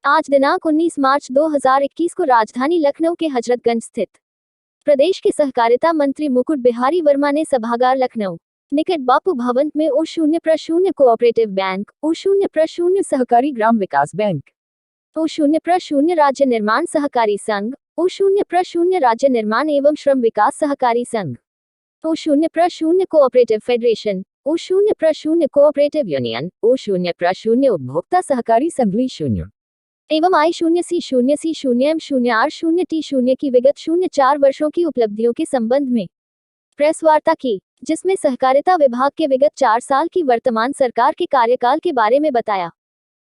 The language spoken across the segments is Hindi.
आज दिनांक 19 मार्च 2021 को राजधानी लखनऊ के हजरतगंज स्थित प्रदेश के सहकारिता मंत्री मुकुट बिहारी वर्मा ने सभागार लखनऊ निकट बापू भवन में O0 कोऑपरेटिव बैंक, O0 सहकारी ग्राम विकास बैंक, O0 राज्य निर्माण सहकारी संघ, O0 राज्य निर्माण एवं श्रम विकास सहकारी संघ, O0 cooperative federation, O0 cooperative union, O0 उपभोक्ता सहकारी संघ शून्य एवं I0C0C0M0R0T0 की विगत 04 वर्षों की उपलब्धियों के संबंध में प्रेस वार्ता की, जिसमें सहकारिता विभाग के विगत 4 साल की वर्तमान सरकार के कार्यकाल के बारे में बताया।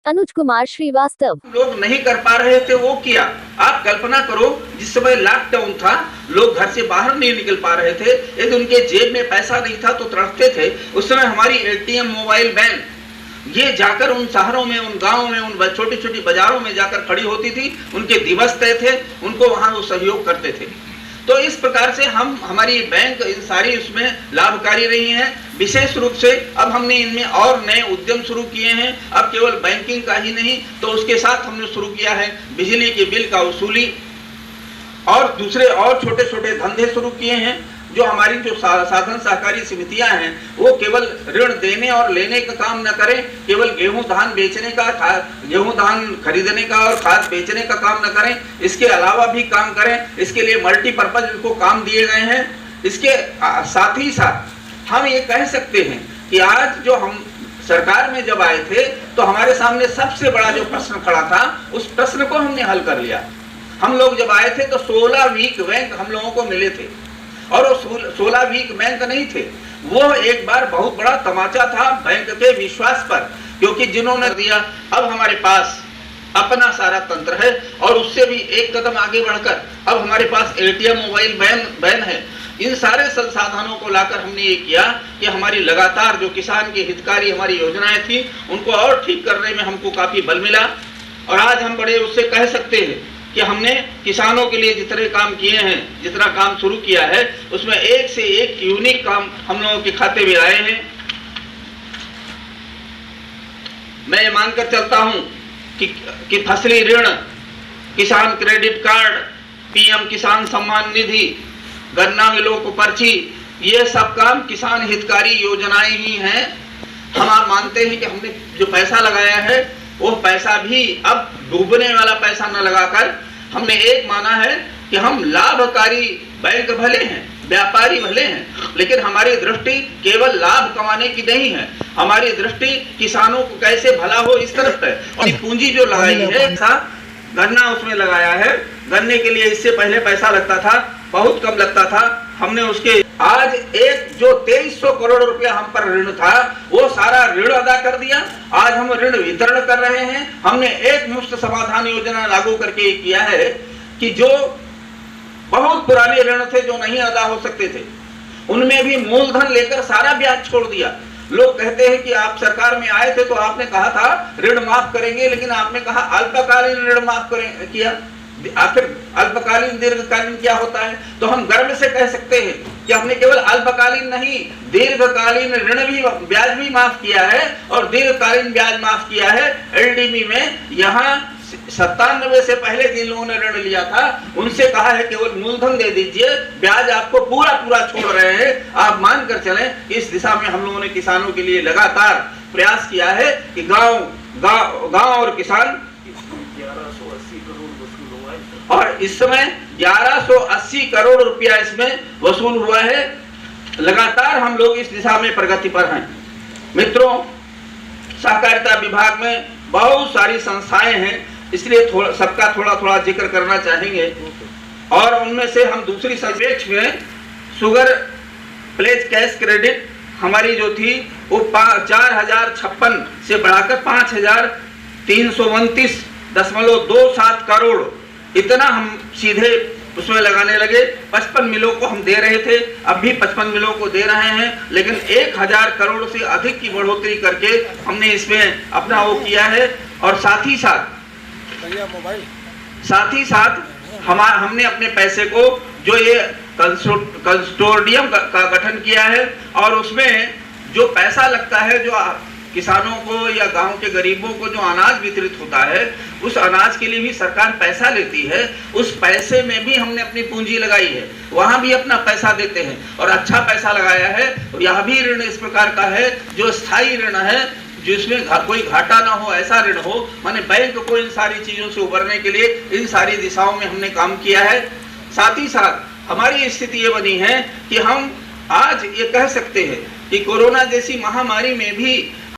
अनुज कुमार श्रीवास्तव। लोग नहीं कर पा रहे थे वो किया। आप कल्पना करो, जिस समय लॉकडाउन था, लोग घर से बाहर नहीं निकल पा रहे थे, यदि उनके जेब में पैसा नहीं था तो तड़पते थे। उस समय हमारी एटीएम, मोबाइल बैंक ये जाकर उन शहरों में, उन गांवों में, उन छोटी छोटी बाजारों में जाकर खड़ी होती थी। उनके दिवस तय थे, उनको वहां वो सहयोग करते थे। तो इस प्रकार से हमारी बैंक इन सारी उसमें लाभकारी रही हैं। विशेष रूप से अब हमने इनमें और नए उद्यम शुरू किए हैं। अब केवल बैंकिंग का ही नहीं, तो उसके साथ हमने शुरू किया है बिजली के बिल का वसूली और दूसरे और छोटे छोटे धंधे शुरू किए हैं। जो हमारी जो साधन सहकारी समितियां हैं, वो केवल ऋण देने और लेने का काम न करें, केवल गेहूं धान बेचने का, गेहूं धान खरीदने का और खाद बेचने का काम न करें, इसके अलावा भी काम करें। इसके लिए मल्टीपर्पज इनको काम दिए गए हैं। इसके साथ ही साथ हम ये कह सकते हैं कि आज जो हम सरकार में जब आए थे तो हमारे सामने सबसे बड़ा जो प्रश्न खड़ा था, उस प्रश्न को हमने हल कर लिया। हम लोग जब आए थे तो 16 वीक बैंक हम लोगों को मिले थे और वो 16 वीक बैंक नहीं थे। वो एक बार बहुत बड़ा तमाचा था बैंक के विश्वास पर, क्योंकि जिन्होंने दिया। अब हमारे पास अपना सारा तंत्र है और उससे भी एक कदम आगे बढ़कर अब हमारे पास एटीएम, मोबाइल वैन है। इन सारे संसाधनों को लाकर हमने ये किया कि हमारी लगातार जो किसान की हितकारी हमारी योजनाएं थी, उनको और ठीक करने में हमको काफी बल मिला। और आज हम बड़े उससे कह सकते हैं कि हमने किसानों के लिए जितने काम किए हैं, जितना काम शुरू किया है, उसमें एक से एक यूनिक काम हम लोगों के खाते में आए हैं। मैं ये मानकर चलता हूं कि फसली ऋण, किसान क्रेडिट कार्ड, पीएम किसान सम्मान निधि, गन्ना मिलों को पर्ची, ये सब काम किसान हितकारी योजनाएं ही हैं। हम आप मानते हैं कि हमने जो पैसा लगाया है, वो पैसा भी अब डूबने वाला पैसा न लगाकर हमने एक माना है कि हम लाभकारी बैंक भले हैं, व्यापारी भले हैं, लेकिन हमारी दृष्टि केवल लाभ कमाने की नहीं है। हमारी दृष्टि किसानों को कैसे भला हो इस तरफ है। और पूंजी जो लगाई है, गन्ना उसमें लगाया है। गन्ने के लिए इससे पहले पैसा लगता था, बहुत कम लगता था। हमने उसके आज एक जो 2300 करोड़ रुपया हम पर ऋण था, वो सारा ऋण अदा कर दिया। आज हम ऋण वितरण कर रहे हैं। हमने एक मुफ्त समाधान योजना लागू करके किया है कि जो बहुत पुराने ऋण थे, जो नहीं अदा हो सकते थे, उनमें भी मूलधन लेकर सारा ब्याज छोड़ दिया। लोग कहते हैं कि आप सरकार में आए थे तो आपने कहा था ऋण माफ करेंगे, लेकिन आपने कहा अल्पकालीन ऋण माफ किया। आखिर अल्पकालीन दीर्घकालीन क्या होता है? तो हम गर्व से कह सकते हैं कि हमने केवल अल्पकालीन नहीं, दीर्घकालीन ऋण भी, ब्याज भी माफ किया है और दीर्घकालीन ब्याज माफ किया है। एलडीबी में यहाँ 97 से पहले जिन लोगों ने ऋण लिया था, उनसे कहा है केवल मूलधन दे दीजिए, ब्याज आपको पूरा पूरा छोड़ रहे हैं। आप मानकर चलें, इस दिशा में हम लोगों ने किसानों के लिए लगातार प्रयास किया है कि गांव और किसान, और इस समय 1180 करोड़ रुपया इसमें वसूल हुआ है। लगातार हम लोग इस दिशा में प्रगति पर हैं। मित्रों, सहकारिता विभाग में बहुत सारी संस्थाएं हैं, इसलिए सबका थोड़ा थोड़ा जिक्र करना चाहेंगे। और उनमें से हम दूसरी सर्वेक्ष में शुगर प्लेज कैश क्रेडिट हमारी जो थी, वो 4056 से बढ़ाकर 5329.27 करोड़, इतना हम सीधे उसमें लगाने लगे। 55 मिलों को हम दे रहे थे, अब भी 55 मिलों को दे रहे हैं, लेकिन 1000 करोड़ से अधिक की बढ़ोतरी करके हमने इसमें अपना वो किया है। और साथ ही साथ हमने अपने पैसे को, जो ये कंसोर्टियम का गठन किया है, और उसमें जो पैसा लगता है, जो किसानों को या गांव के गरीबों को जो अनाज वितरित होता है, उस अनाज के लिए भी सरकार पैसा लेती है। उस पैसे में भी हमने अपनी पूंजी लगाई है, वहां भी अपना पैसा देते हैं और अच्छा पैसा लगाया है। यह भी ऋण इस प्रकार का है जो स्थायी ऋण है, जिसमें कोई घाटा ना हो, ऐसा ऋण हो। माने बैंक को इन सारी चीजों से उबरने के लिए इन सारी दिशाओं में हमने काम किया है। साथ ही साथ हमारी स्थिति ये बनी है कि हम आज ये कह सकते हैं कि कोरोना जैसी महामारी में भी